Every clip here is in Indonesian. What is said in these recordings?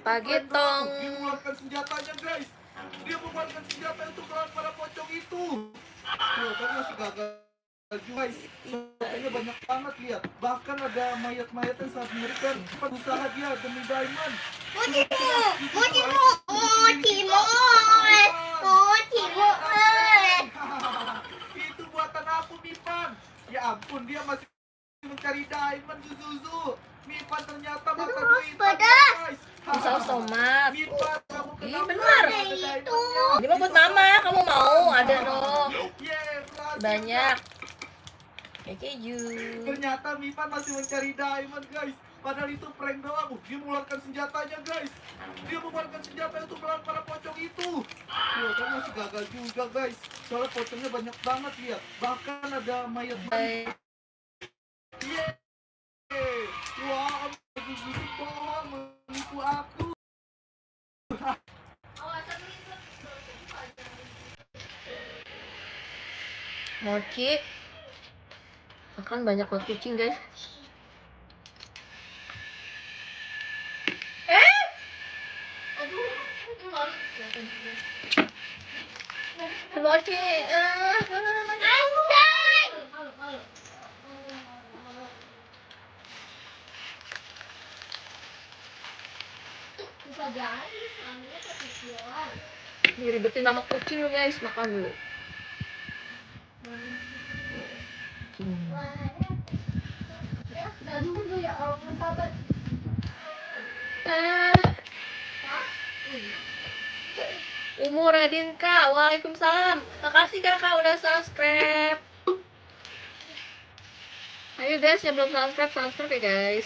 Spaghetong. Dia mengeluarkan senjatanya guys. Dia mengeluarkan senjata untuk melawan para pocong itu. Tuh, kan masih gagal guys. Pocongnya banyak banget, lihat. Bahkan ada mayat-mayat yang sangat mengerikan. Cepat usaha dia demi diamond. Itu buatan aku, Mipan. Ya ampun, dia masih mencari diamond, Zuzu. Mipan ternyata mata duitan, guys. Saus tomat. Mipan, kamu Ih, kenapa? bener. Ada diamondnya. Ini mah buat mama, kamu mau? Ada dong. Yeah, berhasil. Banyak. Kayak keju. Ternyata Mipan masih mencari diamond, guys. Padahal itu prank doang. Dia mengeluarkan senjatanya, guys. Dia mengeluarkan senjata untuk melawan para pocong itu. Loh, kan masih gagal juga, guys. Soalnya pocongnya banyak banget, lihat. Bahkan ada mayat. Yeay. Wah, Zuzu bohong, menipu aku. Mochi. Makan banyak buat kucing, guys. Mochi. Diribetin sama kucing, guys. Makan dulu. Umur Radin Kak, waalaikumsalam. Makasih kakak udah subscribe. Ayo guys, yang belum subscribe ya guys.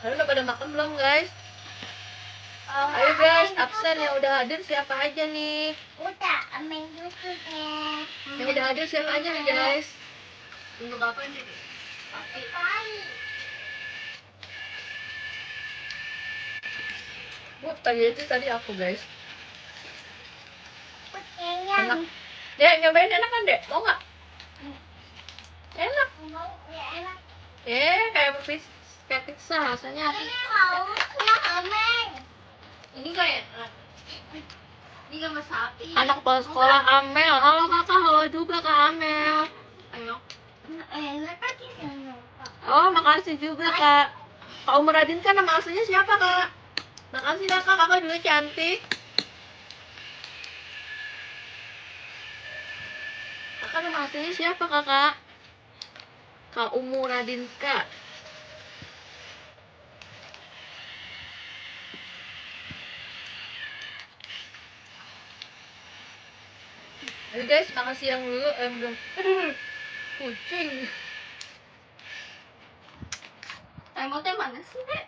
Ayo udah pada makan belum guys? Ayo guys, absen yang udah hadir siapa aja nih? Udah, main YouTube-nya. Yang udah hadir siapa aja nih guys? Untuk apa nih? Tadi aku guys. Enak. Enak. Dek, nyobain enak kan dek? Mau nggak? Enak. Enak. Kayak pizza rasanya. Mau Ameng. Ini kayak Ini gambar sapi. anak kepala sekolah Amel. Halo kakak, halo juga kak Amel. Ayo. Enak kan sih. Oh, makasih juga kak. Kak Umar Radin kan nama aslinya siapa kak? Makasih kakak juga cantik. Kakak nama aslinya siapa kakak? Kak Umur Radin kak. Ayo guys, makan siang dulu. Belum. Aduh, kucing. Remote mana sih, Dek?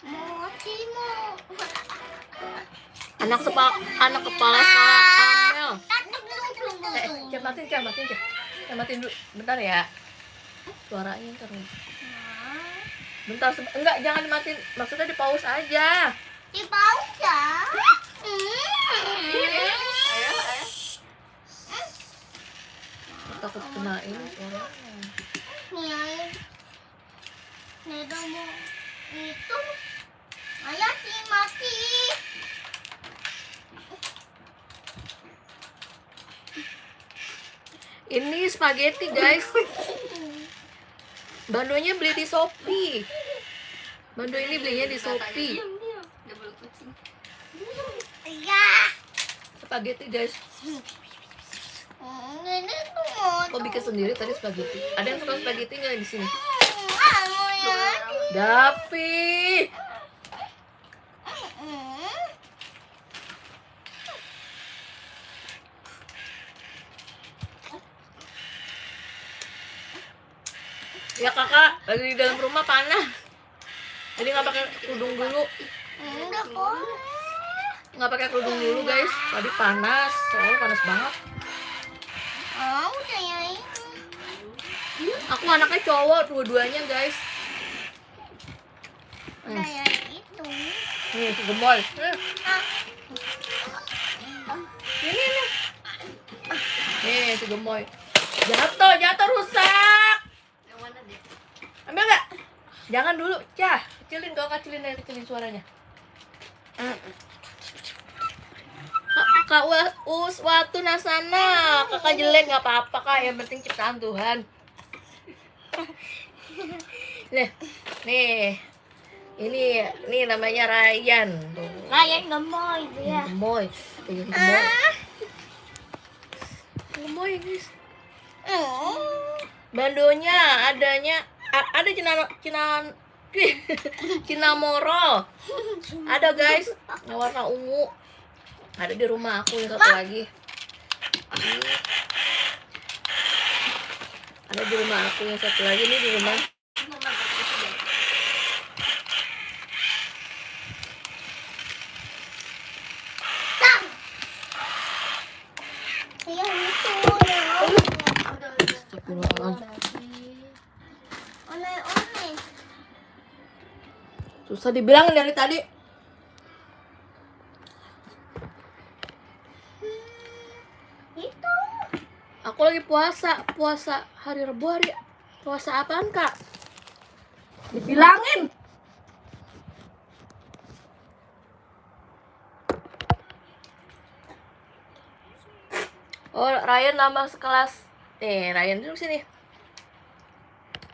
Mochimu. Anak kepala sekolah Amel. Matiin dulu. Bentar ya. Suaranya ntar. Bentar, enggak, jangan dimatiin. Maksudnya di pause aja. Di bawah ya. Ayo. Takut kena ini suaranya. Nih dong itu. Ayah sih mati. Ini spaghetti guys. Bandonya beli di Shopee. Bando ini belinya di Shopee. Iya. Spaghetti guys. Ini tuh. Kok bikin sendiri tadi spaghetti? Ada yang suka spaghetti nggak di sini? Kamu ya. Dapi. Ya kakak, lagi di dalam rumah panas. Jadi nggak pakai kerudung dulu. Udah boleh. Nggak pakai kerudung dulu guys. Tadi panas, soalnya panas banget. Udah ya ini. Aku anaknya cowok dua-duanya guys. Udah ya itu. Nih, gemoy. si gemoy. Jatuh rusak. Yang mana deh? Ambil nggak? Jangan dulu, Cah. Kecilin, kalau kecilin suaranya. Kak Uswatu Nasana, kakak jelek nggak apa-apa kak, yang penting ciptaan Tuhan. Nih, ini namanya Ryan. Tuh. Ryan gemoy dia. Gemoy, gemoy guys. Bandonya ada Cinamoro. Ada guys, yang warna ungu. Ada di rumah aku yang satu lagi. Ada di rumah aku yang satu lagi nih di rumah. Yang itu. One. Susah dibilang dari tadi. Itu. Aku lagi puasa hari Rabu hari. Puasa apaan kak? Dibilangin. Oh, Ryan nama sekelas. Ryan duduk sini.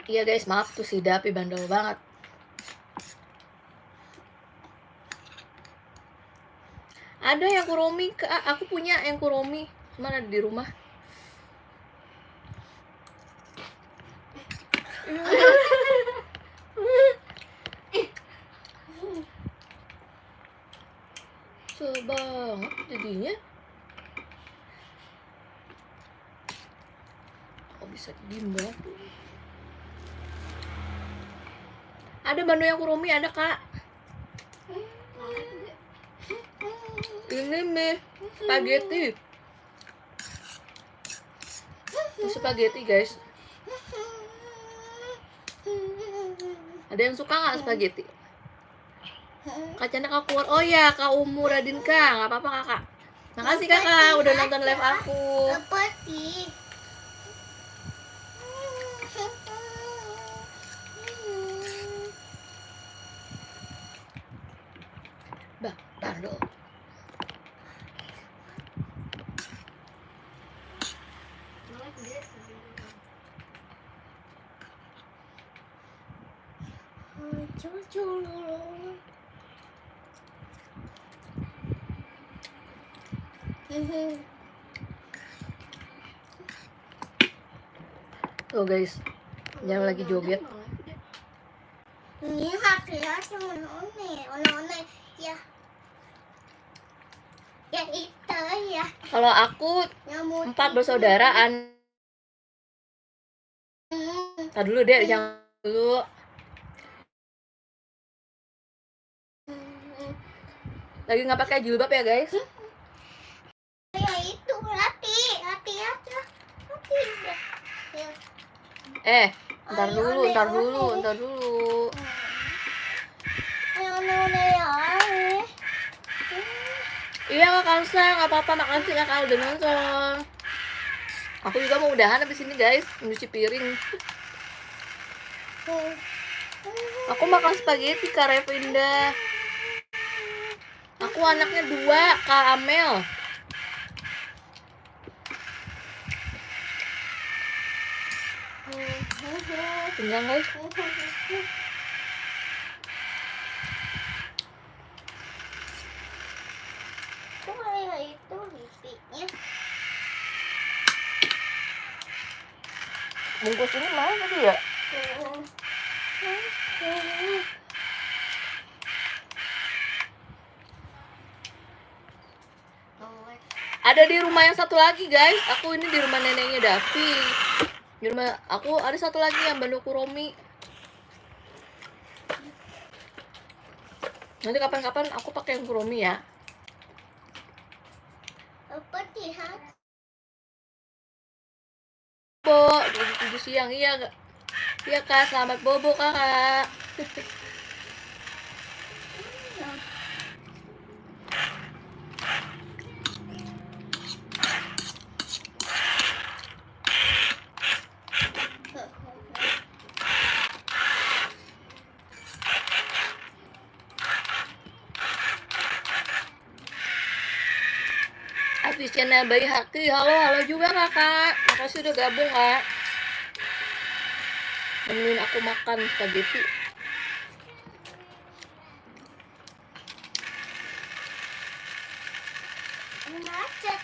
Iya guys, maaf tuh si Dapi bandel banget. Ada yang Kuromi, Kak. Aku punya yang Kuromi. Mana di rumah? Banget jadinya. Kok bisa diem banget? Ada bando yang Kuromi, ada kak. Ini nih spaghetti. Ini spaghetti guys. Ada yang suka nggak spaghetti? Kak Canda kak keluar. Oh ya, Kak Umur Radin kak, nggak apa-apa kakak. Makasih kakak udah nonton live aku. Apa sih? Bando. Tuh guys, jangan lagi joget. Ini hati-hati one ya. Ya itu ya. Kalau aku Yang mau 4 bersaudara. Tar dulu deh, jangan dulu. Lagi nggak pakai jilbab ya guys? Ya itu hati aja. Hati ya. Ntar dulu. One ya. Iya Kak Kansa, nggak apa-apa, makasih kakak udah nonton. Aku juga mau udahan habis ini guys, nyuci piring. Aku makan spaghetti Kak Revinda. Aku anaknya 2, Kak Amel. Kenyang guys. Kok kayak itu pipinya? Bungkus ini mana tadi ya? Ada di rumah yang satu lagi guys. Aku ini di rumah neneknya Davi. Di rumah aku ada satu lagi yang Bando Kuromi. Nanti kapan-kapan aku pakai yang Kuromi ya. Apa lihat? Bo, 7 siang. Iya kak, selamat bobo kakak. Afisnya Bayi Haki, halo juga kakak. Makasih udah gabung kak. Nemenin aku makan spaghetti. Macet.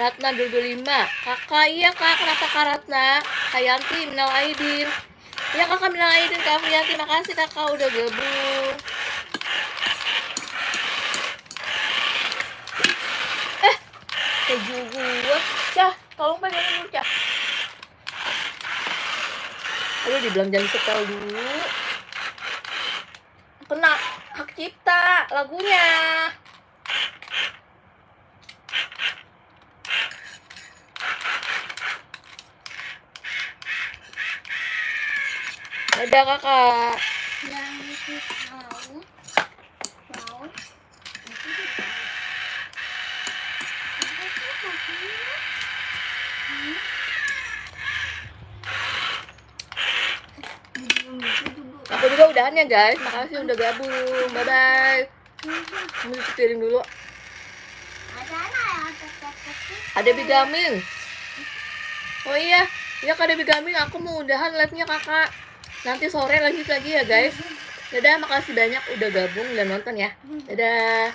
Ratna 25. Kakak, iya kak, kenapa kak Ratna? Kak Yanti, minal aidin. Iya kakak minal aidin, Kak Yanti, makasih kakak udah gabung. Keju gua. Cah, tolong pegangin dulu, Cah. Aduh, dibilang jangan setel dulu. Kena hak cipta lagunya. Dadah kakak. Yang itu mau. Mau. Itu juga. Aku juga udahan ya guys. Makasih udah gabung. Bye bye. Kamu cuci piring dulu. Ada Bigamin. Oh iya, iya Kak Debbie Gamin, aku mau udahan live-nya kakak. Nanti sore lanjut lagi ya guys. Dadah, makasih banyak udah gabung dan nonton ya. Dadah.